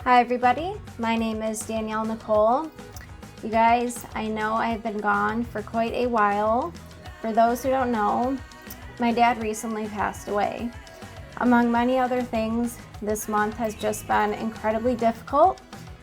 Hi everybody, my name is Danielle Nicole. You guys, I know I've been gone for quite a while. For those who don't know, my dad recently passed away. Among many other things, this month has just been incredibly difficult,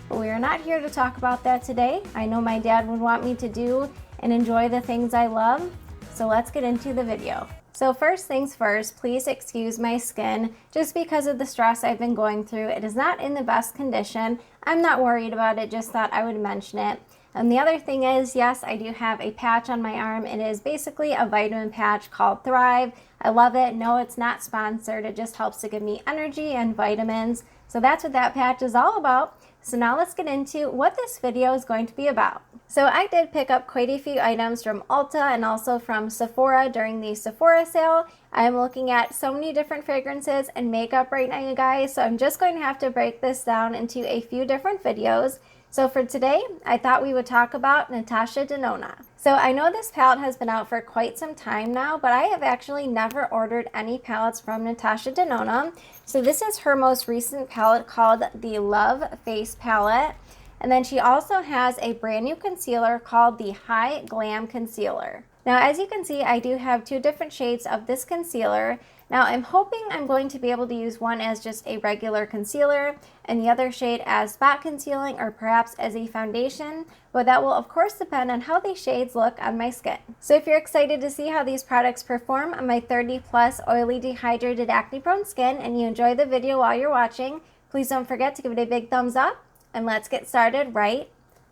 but we are not here to talk about that today. I know my dad would want me to do and enjoy the things I love, so let's get into the video. So first things first, please excuse my skin just because of the stress I've been going through. It is not in the best condition. I'm not worried about it, just thought I would mention it. And the other thing is, yes, I do have a patch on my arm. It is basically a vitamin patch called Thrive. I love it. No, it's not sponsored. It just helps to give me energy and vitamins. So that's what that patch is all about. So now let's get into what this video is going to be about. So I did pick up quite a few items from Ulta and also from Sephora during the Sephora sale. I'm looking at so many different fragrances and makeup right now, you guys. So I'm just going to have to break this down into a few different videos. So for today, I thought we would talk about NATASHA DENONA. So I know this palette has been out for quite some time now, but I have actually never ordered any palettes from NATASHA DENONA. So this is her most recent palette called the Love Face Palette. And then she also has a brand new concealer called the HY-GLAM concealer. Now, as you can see, I do have two different shades of this concealer. Now, I'm hoping I'm going to be able to use one as just a regular concealer and the other shade as spot concealing or perhaps as a foundation, but that will of course depend on how these shades look on my skin. So if you're excited to see how these products perform on my 30+ oily dehydrated acne prone skin and you enjoy the video while you're watching, please don't forget to give it a big thumbs up and let's get started right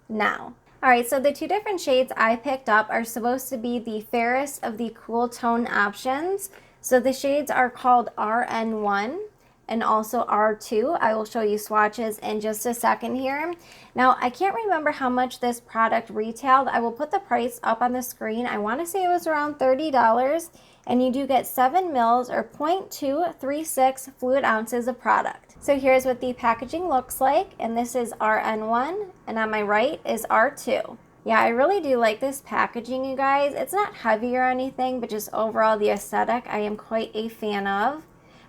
now. Alright, so the two different shades I picked up are supposed to be the fairest of the cool tone options. So the shades are called RN1 and also R2. I will show you swatches in just a second here. Now, I can't remember how much this product retailed. I will put the price up on the screen. I want to say it was around $30, and you do get 7 mils or 0.236 fluid ounces of product. So here's what the packaging looks like, and this is RN1, and on my right is R2. Yeah, I really do like this packaging, you guys. It's not heavy or anything, but just overall the aesthetic I am quite a fan of.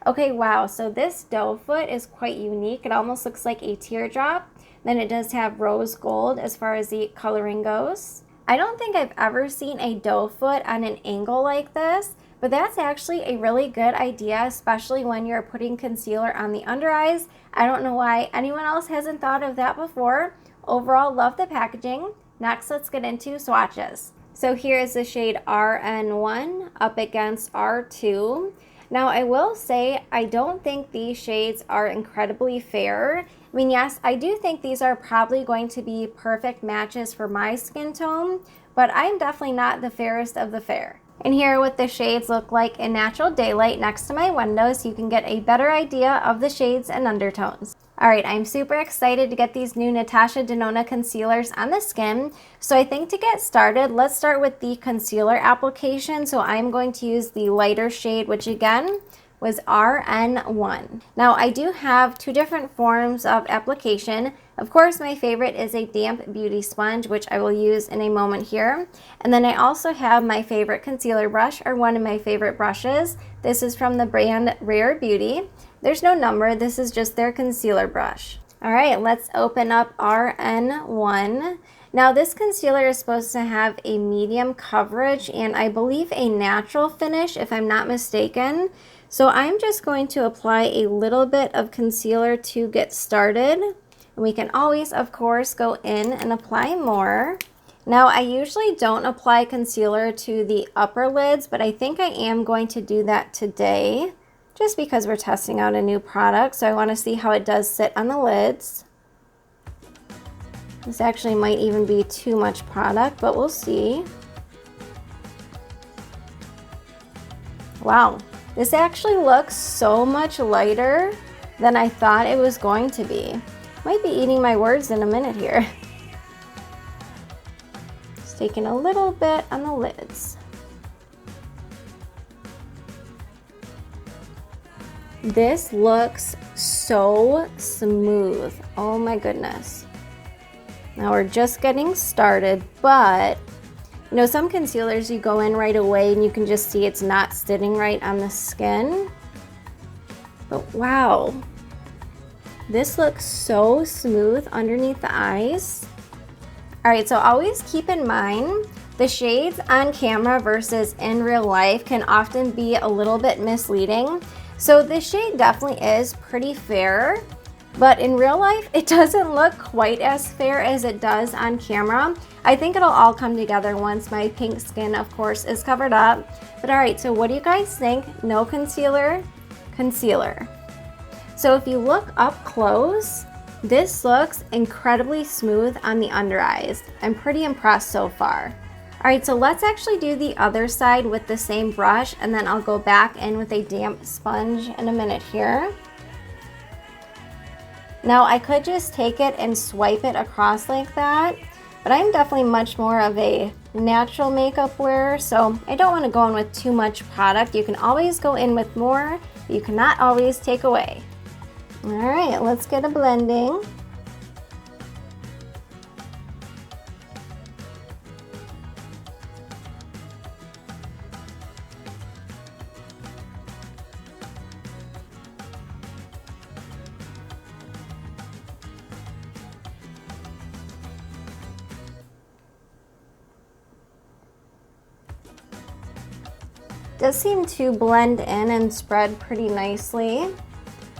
Okay, wow, so this doe foot is quite unique. It almost looks like a teardrop. Then it does have rose gold as far as the coloring goes. I don't think I've ever seen a doe foot on an angle like this, but that's actually a really good idea, especially when you're putting concealer on the under eyes. I don't know why anyone else hasn't thought of that before. Overall, love the packaging. Next, let's get into swatches. So here is the shade RN1 up against R2. Now, I will say I don't think these shades are incredibly fair. I mean, yes, I do think these are probably going to be perfect matches for my skin tone, but I'm definitely not the fairest of the fair. And here are what the shades look like in natural daylight next to my window so you can get a better idea of the shades and undertones. Alright, I'm super excited to get these new NATASHA DENONA concealers on the skin. So I think to get started, let's start with the concealer application. So I'm going to use the lighter shade, which again was RN1. Now I do have two different forms of application. Of course, my favorite is a damp beauty sponge, which I will use in a moment here. And then I also have my favorite concealer brush, or one of my favorite brushes. This is from the brand Rare Beauty. There's no number, this is just their concealer brush. All right, let's open up RN1. Now this concealer is supposed to have a medium coverage and I believe a natural finish if I'm not mistaken. So I'm just going to apply a little bit of concealer to get started. And we can always, of course, go in and apply more. Now I usually don't apply concealer to the upper lids, but I think I am going to do that today, just because we're testing out a new product, so I want to see how it does sit on the lids. This actually might even be too much product, but we'll see. Wow, this actually looks so much lighter than I thought it was going to be. Might be eating my words in a minute here. Just taking a little bit on the lids. This looks so smooth. Oh my goodness. Now we're just getting started, but you know, some concealers you go in right away and you can just see it's not sitting right on the skin. But wow, This looks so smooth underneath the eyes. All right, so always keep in mind the shades on camera versus in real life can often be a little bit misleading. So this shade definitely is pretty fair, but in real life, it doesn't look quite as fair as it does on camera. I think it'll all come together once my pink skin, of course, is covered up. But all right, so what do you guys think? No concealer, concealer. So if you look up close, this looks incredibly smooth on the under eyes. I'm pretty impressed so far. All right, so let's actually do the other side with the same brush, and then I'll go back in with a damp sponge in a minute here. Now I could just take it and swipe it across like that, but I'm definitely much more of a natural makeup wearer, so I don't want to go in with too much product. You can always go in with more, but you cannot always take away. All right, let's get a blending. Does seem to blend in and spread pretty nicely.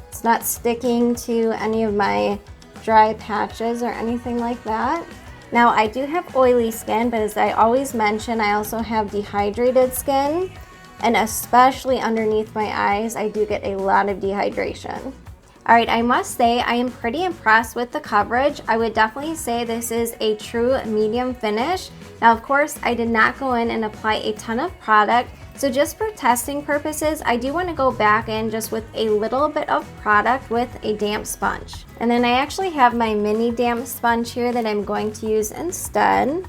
It's not sticking to any of my dry patches or anything like that. Now I do have oily skin, but as I always mention, I also have dehydrated skin, and especially underneath my eyes, I do get a lot of dehydration. All right, I must say I am pretty impressed with the coverage. I would definitely say this is a true medium finish. Now, of course, I did not go in and apply a ton of product. So just for testing purposes, I do want to go back in just with a little bit of product with a damp sponge. And then I actually have my mini damp sponge here that I'm going to use instead.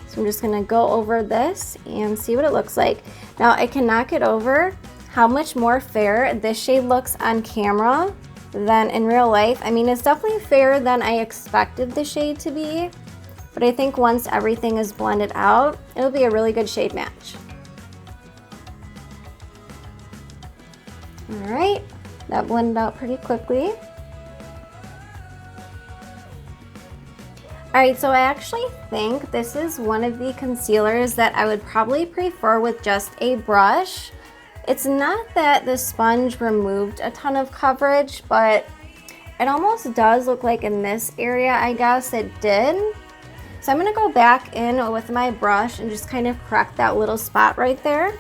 So I'm just going to go over this and see what it looks like. Now I cannot get over how much more fair this shade looks on camera than in real life. I mean, it's definitely fairer than I expected the shade to be, but I think once everything is blended out, it'll be a really good shade match. All right, that blended out pretty quickly. All right, so I actually think this is one of the concealers that I would probably prefer with just a brush. It's not that the sponge removed a ton of coverage, but it almost does look like in this area, I guess it did. So I'm gonna go back in with my brush and just kind of correct that little spot right there.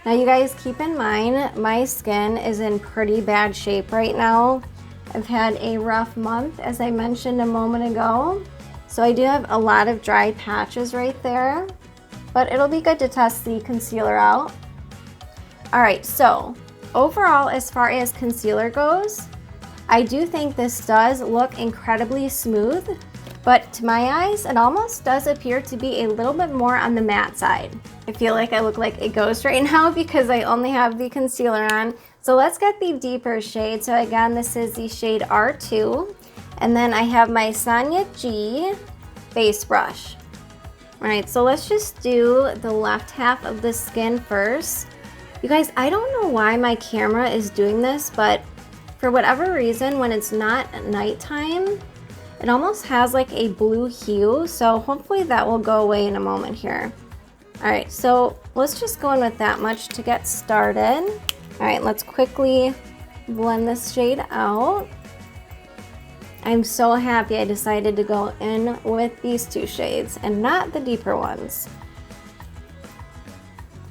Now you guys keep in mind, my skin is in pretty bad shape right now. I've had a rough month, as I mentioned a moment ago. So I do have a lot of dry patches right there, but it'll be good to test the concealer out. All right, so overall, as far as concealer goes, I do think this does look incredibly smooth, but to my eyes, it almost does appear to be a little bit more on the matte side. I feel like I look like a ghost right now because I only have the concealer on. So let's get the deeper shade. So again, this is the shade R2. And then I have my Sonia G base brush. All right, so let's just do the left half of the skin first. You guys, I don't know why my camera is doing this, but for whatever reason, when it's not at nighttime, it almost has like a blue hue. So hopefully that will go away in a moment here. All right, so let's just go in with that much to get started. All right, let's quickly blend this shade out. I'm so happy I decided to go in with these two shades and not the deeper ones.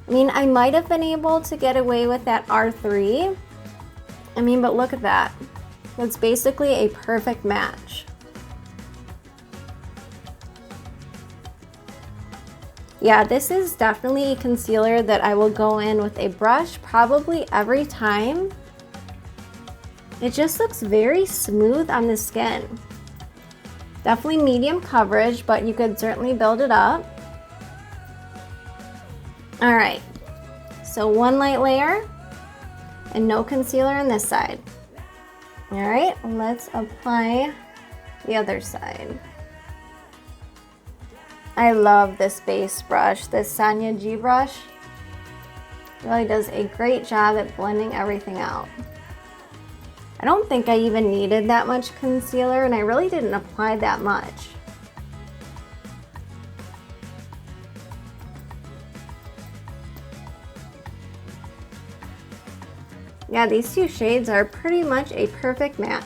I mean, I might have been able to get away with that R3. I mean, but look at that. That's basically a perfect match. Yeah, this is definitely a concealer that I will go in with a brush probably every time. It just looks very smooth on the skin. Definitely medium coverage, but you could certainly build it up. All right, so one light layer and no concealer on this side. All right, let's apply the other side. I love this base brush, this Sonia G brush. It really does a great job at blending everything out. I don't think I even needed that much concealer, and I really didn't apply that much. Yeah, these two shades are pretty much a perfect match.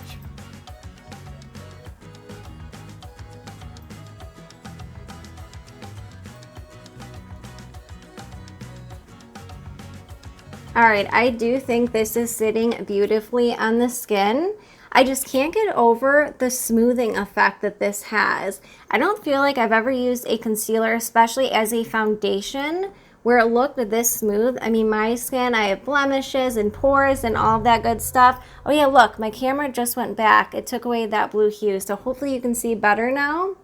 All right, I do think this is sitting beautifully on the skin. I just can't get over the smoothing effect that this has. I don't feel like I've ever used a concealer, especially as a foundation, where it looked this smooth. I mean, my skin, I have blemishes and pores and all of that good stuff. Oh yeah, look, my camera just went back. It took away that blue hue, so hopefully you can see better now.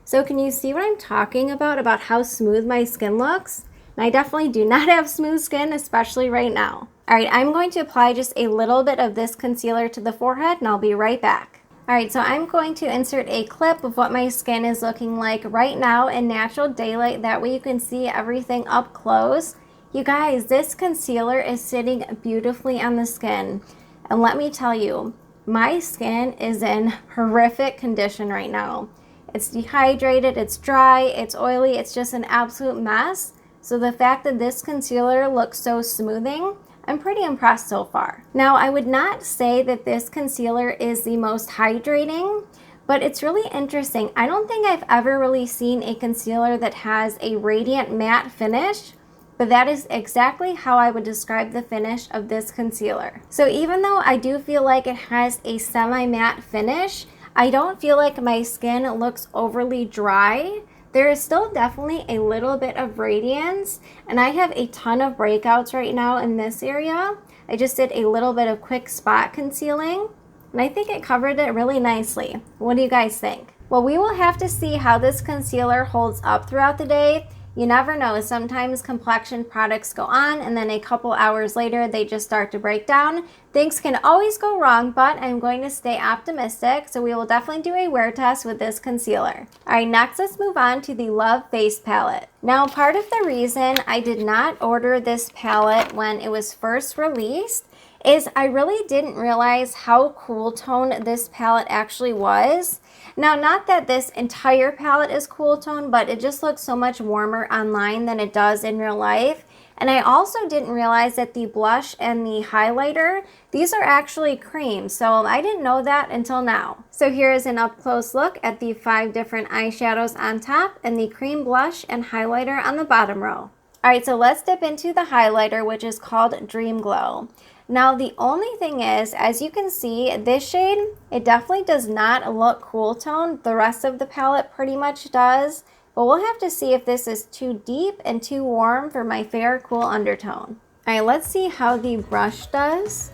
So can you see what I'm talking about how smooth my skin looks? And I definitely do not have smooth skin, especially right now. All right, I'm going to apply just a little bit of this concealer to the forehead, and I'll be right back. All right, so I'm going to insert a clip of what my skin is looking like right now in natural daylight. That way you can see everything up close. You guys, this concealer is sitting beautifully on the skin. And let me tell you, my skin is in horrific condition right now. It's dehydrated, it's dry, it's oily, it's just an absolute mess. So the fact that this concealer looks so smoothing, I'm pretty impressed so far. Now, I would not say that this concealer is the most hydrating, but it's really interesting. I don't think I've ever really seen a concealer that has a radiant matte finish, but that is exactly how I would describe the finish of this concealer. So even though I do feel like it has a semi-matte finish, I don't feel like my skin looks overly dry. There is still definitely a little bit of radiance, and I have a ton of breakouts right now in this area. I just did a little bit of quick spot concealing, and I think it covered it really nicely. What do you guys think? Well, we will have to see how this concealer holds up throughout the day. You never know. Sometimes complexion products go on and then a couple hours later they just start to break down. Things can always go wrong, but I'm going to stay optimistic, so we will definitely do a wear test with this concealer. All right, next let's move on to the Love Face Palette. Now, part of the reason I did not order this palette when it was first released is I really didn't realize how cool toned this palette actually was. Now, not that this entire palette is cool tone, but it just looks so much warmer online than it does in real life. And I also didn't realize that the blush and the highlighter, these are actually cream. So I didn't know that until now. So here is an up close look at the 5 different eyeshadows on top and the cream blush and highlighter on the bottom row. All right, so let's dip into the highlighter, which is called Dream Glow. Now, the only thing is, as you can see, this shade, it definitely does not look cool tone. The rest of the palette pretty much does, but we'll have to see if this is too deep and too warm for my fair cool undertone. All right, let's see how the brush does.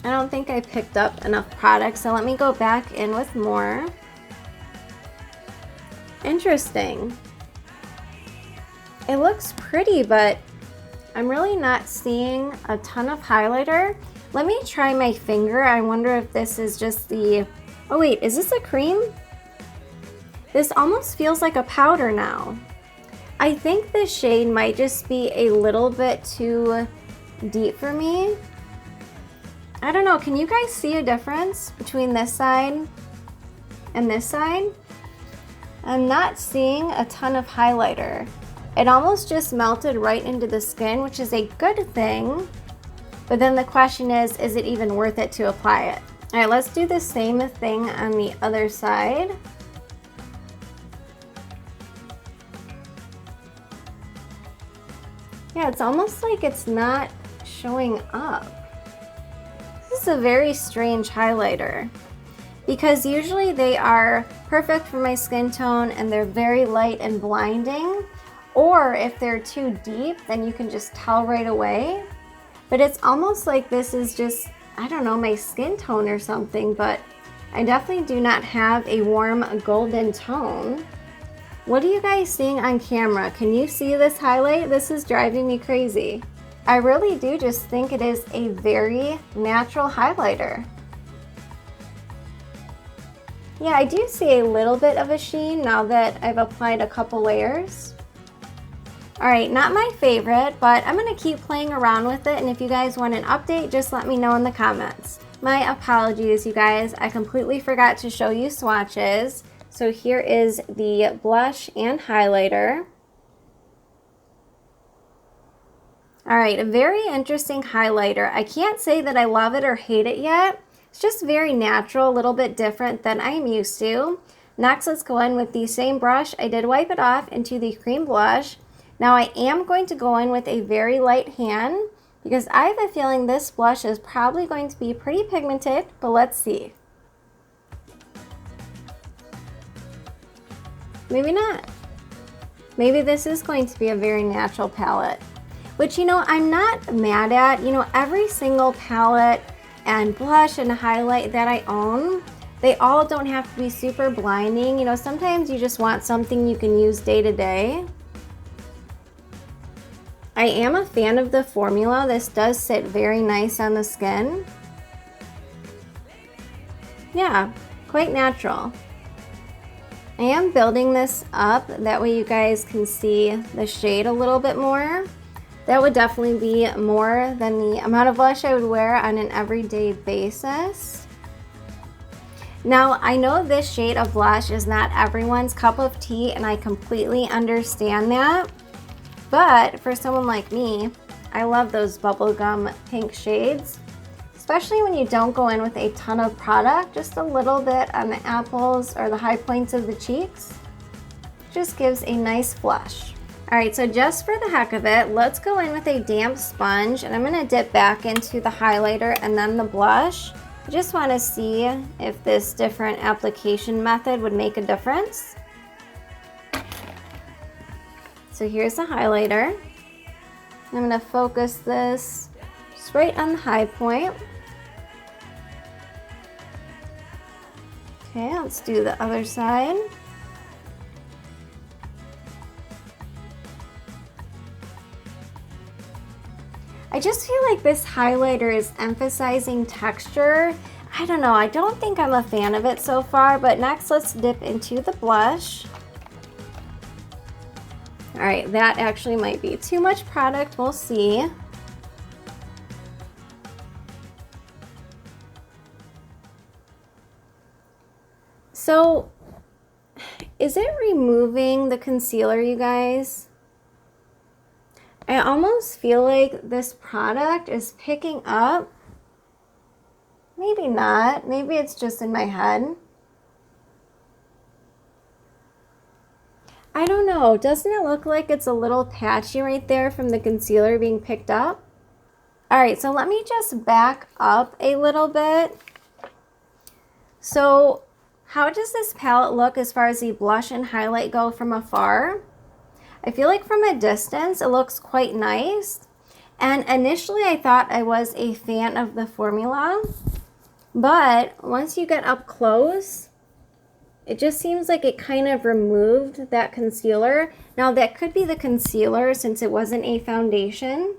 I don't think I picked up enough product, so let me go back in with more. Interesting. It looks pretty, but I'm really not seeing a ton of highlighter. Let me try my finger. I wonder if this is just the... Oh wait, is this a cream? This almost feels like a powder now. I think this shade might just be a little bit too deep for me. I don't know, can you guys see a difference between this side and this side? I'm not seeing a ton of highlighter. It almost just melted right into the skin, which is a good thing. But then the question is it even worth it to apply it? All right, let's do the same thing on the other side. Yeah, it's almost like it's not showing up. This is a very strange highlighter because usually they are perfect for my skin tone and they're very light and blinding. Or if they're too deep, then you can just tell right away. But it's almost like this is just, I don't know, my skin tone or something, but I definitely do not have a warm golden tone. What are you guys seeing on camera? Can you see this highlight? This is driving me crazy. I really do just think it is a very natural highlighter. Yeah, I do see a little bit of a sheen now that I've applied a couple layers. All right, not my favorite, but I'm gonna keep playing around with it, and if you guys want an update, just let me know in the comments. My apologies, you guys. I completely forgot to show you swatches. So here is the blush and highlighter. All right, a very interesting highlighter. I can't say that I love it or hate it yet. It's just very natural, a little bit different than I'm used to. Next, let's go in with the same brush. I did wipe it off into the cream blush. Now I am going to go in with a very light hand because I have a feeling this blush is probably going to be pretty pigmented, but let's see. Maybe not. Maybe this is going to be a very natural palette. Which, you know, I'm not mad at. You know, every single palette and blush and highlight that I own, they all don't have to be super blinding. You know, sometimes you just want something you can use day to day. I am a fan of the formula. This does sit very nice on the skin. Yeah, quite natural. I am building this up, that way you guys can see the shade a little bit more. That would definitely be more than the amount of blush I would wear on an everyday basis. Now, I know this shade of blush is not everyone's cup of tea, and I completely understand that. But for someone like me, I love those bubblegum pink shades, especially when you don't go in with a ton of product, just a little bit on the apples or the high points of the cheeks. Just gives a nice flush. All right, so just for the heck of it, let's go in with a damp sponge, and I'm gonna dip back into the highlighter and then the blush. I just wanna see if this different application method would make a difference. So here's the highlighter. I'm gonna focus this just right on the high point. Okay, let's do the other side. I just feel like this highlighter is emphasizing texture. I don't know, I don't think I'm a fan of it so far, but next let's dip into the blush. All right, that actually might be too much product, we'll see. So, is it removing the concealer, you guys? I almost feel like this product is picking up. Maybe not. Maybe it's just in my head. I don't know. Doesn't it look like it's a little patchy right there from the concealer being picked up? All right, so let me just back up a little bit. So how does this palette look as far as the blush and highlight go from afar? I feel like from a distance, it looks quite nice. And initially I thought I was a fan of the formula, but once you get up close, it just seems like it kind of removed that concealer. Now that could be the concealer since it wasn't a foundation.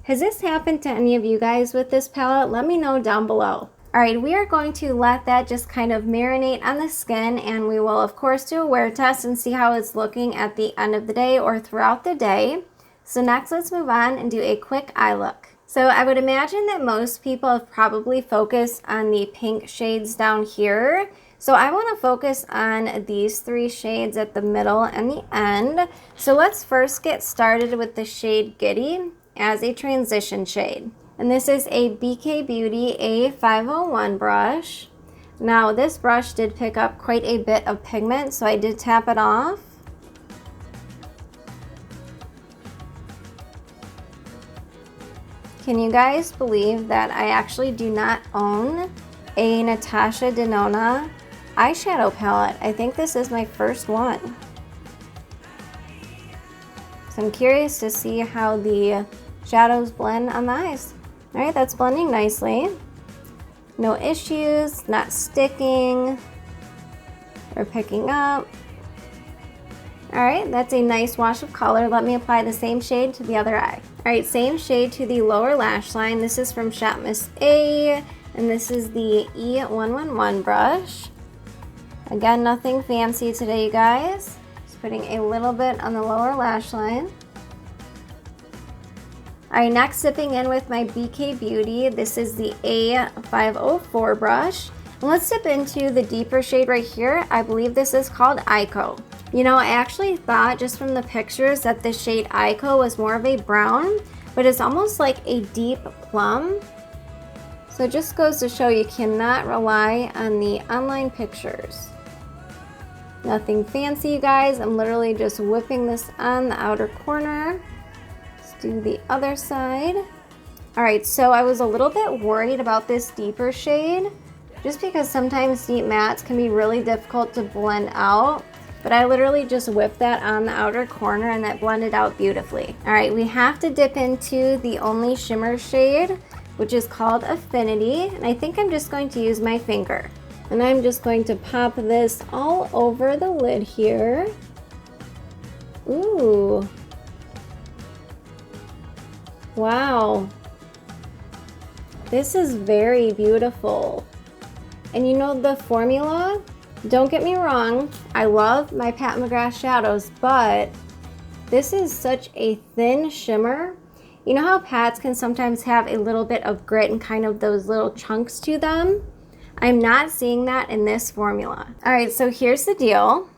Has this happened to any of you guys with this palette? Let me know down below. All right, we are going to let that just kind of marinate on the skin, and we will of course do a wear test and see how it's looking at the end of the day or throughout the day. So next let's move on and do a quick eye look. So I would imagine that most people have probably focused on the pink shades down here. So I want to focus on these three shades at the middle and the end. So let's first get started with the shade Giddy as a transition shade. And this is a BK Beauty A501 brush. Now this brush did pick up quite a bit of pigment, so I did tap it off. Can you guys believe that I actually do not own a Natasha Denona eyeshadow palette? I think this is my first one. So I'm curious to see how the shadows blend on the eyes. All right, that's blending nicely. No issues, not sticking or picking up. All right, that's a nice wash of color. Let me apply the same shade to the other eye. All right, same shade to the lower lash line. This is from Shop Miss A, and this is the E111 brush. Again, nothing fancy today, you guys. Just putting a little bit on the lower lash line. All right, next dipping in with my BK Beauty. This is the A504 brush. And let's dip into the deeper shade right here. I believe this is called Ico. You know, I actually thought just from the pictures that the shade Ico was more of a brown, but it's almost like a deep plum. So it just goes to show you cannot rely on the online pictures. Nothing fancy, you guys. I'm literally just whipping this on the outer corner. Let's do the other side. All right, so I was a little bit worried about this deeper shade, just because sometimes deep mattes can be really difficult to blend out. But I literally just whipped that on the outer corner and that blended out beautifully. All right, we have to dip into the only shimmer shade, which is called Affinity. And I think I'm just going to use my finger. And I'm just going to pop this all over the lid here. Ooh. Wow. This is very beautiful. And you know the formula? Don't get me wrong, I love my Pat McGrath shadows, but this is such a thin shimmer. You know how Pats can sometimes have a little bit of grit and kind of those little chunks to them? I'm not seeing that in this formula. All right, so here's the deal.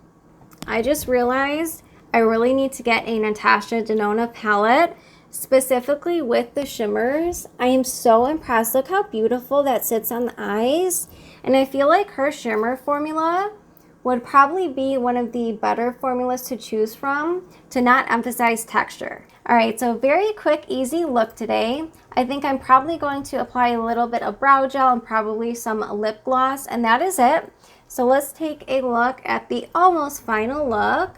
I just realized I really need to get a Natasha Denona palette, specifically with the shimmers. I am so impressed. Look how beautiful that sits on the eyes. And I feel like her shimmer formula would probably be one of the better formulas to choose from to not emphasize texture. All right, so very quick, easy look today. I think I'm probably going to apply a little bit of brow gel and probably some lip gloss, and that is it. So let's take a look at the almost final look.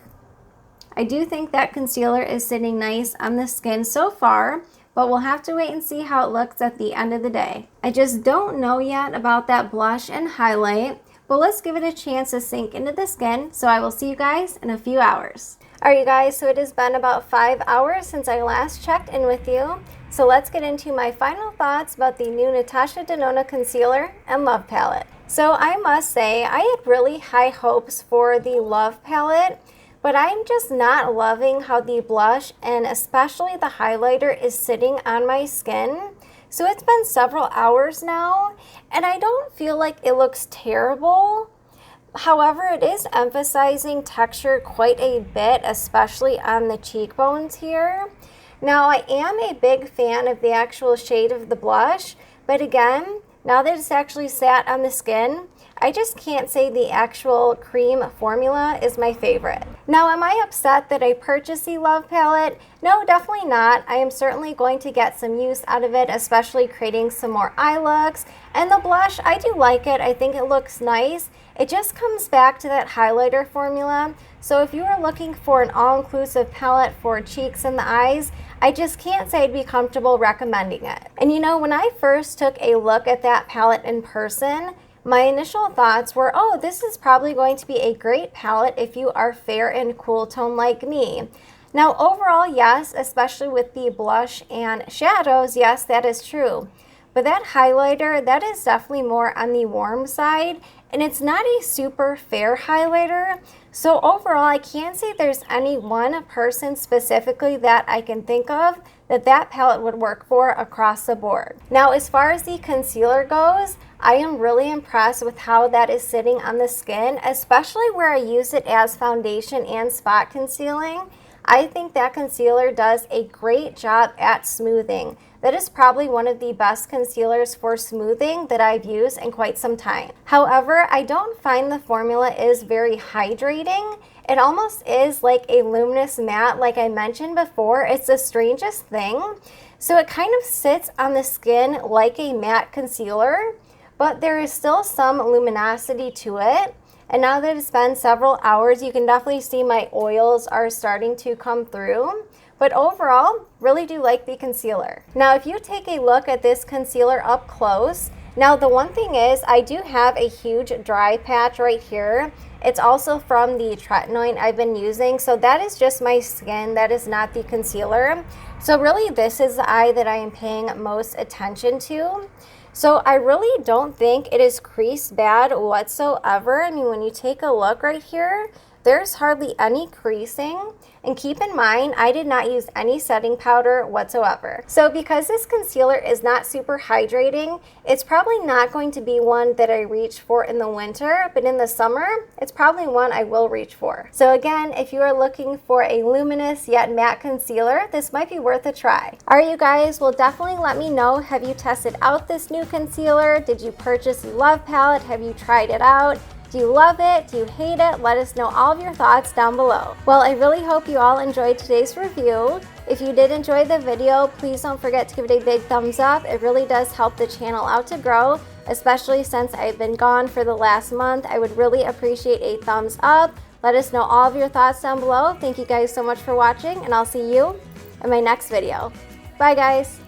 I do think that concealer is sitting nice on the skin so far, but we'll have to wait and see how it looks at the end of the day. I just don't know yet about that blush and highlight, but let's give it a chance to sink into the skin, so I will see you guys in a few hours. All right, you guys, so it has been about 5 hours since I last checked in with you. So let's get into my final thoughts about the new Natasha Denona Concealer and Love Palette. So I must say, I had really high hopes for the Love Palette, but I'm just not loving how the blush and especially the highlighter is sitting on my skin. So it's been several hours now, and I don't feel like it looks terrible. However, it is emphasizing texture quite a bit, especially on the cheekbones here. Now, I am a big fan of the actual shade of the blush, but again, now that it's actually sat on the skin, I just can't say the actual cream formula is my favorite. Now, am I upset that I purchased the Love Palette? No, definitely not. I am certainly going to get some use out of it, especially creating some more eye looks. And the blush, I do like it. I think it looks nice. It just comes back to that highlighter formula. So if you are looking for an all-inclusive palette for cheeks and the eyes, I just can't say I'd be comfortable recommending it. And you know, when I first took a look at that palette in person, my initial thoughts were, oh, this is probably going to be a great palette if you are fair and cool tone like me. Now, overall, yes, especially with the blush and shadows, yes, that is true. But that highlighter, that is definitely more on the warm side, and it's not a super fair highlighter. So overall, I can't say there's any one person specifically that I can think of that palette would work for across the board. Now, as far as the concealer goes, I am really impressed with how that is sitting on the skin, especially where I use it as foundation and spot concealing. I think that concealer does a great job at smoothing. That is probably one of the best concealers for smoothing that I've used in quite some time. However, I don't find the formula is very hydrating. It almost is like a luminous matte, like I mentioned before. It's the strangest thing. So it kind of sits on the skin like a matte concealer, but there is still some luminosity to it. And now that it's been several hours, you can definitely see my oils are starting to come through. But overall, really do like the concealer. Now, if you take a look at this concealer up close, now the one thing is I do have a huge dry patch right here. It's also from the tretinoin I've been using, so that is just my skin, that is not the concealer. So really, this is the eye that I am paying most attention to. So I really don't think it is crease bad whatsoever. I mean, when you take a look right here, There's hardly any creasing, and keep in mind, I did not use any setting powder whatsoever. So because this concealer is not super hydrating, it's probably not going to be one that I reach for in the winter, but in the summer, it's probably one I will reach for. So again, if you are looking for a luminous yet matte concealer, this might be worth a try. All right, you guys, well, definitely let me know, have you tested out this new concealer? Did you purchase the Love palette? Have you tried it out? Do you love it? Do you hate it? Let us know all of your thoughts down below. Well, I really hope you all enjoyed today's review. If you did enjoy the video, please don't forget to give it a big thumbs up. It really does help the channel out to grow, especially since I've been gone for the last month. I would really appreciate a thumbs up. Let us know all of your thoughts down below. Thank you guys so much for watching, and I'll see you in my next video. Bye, guys.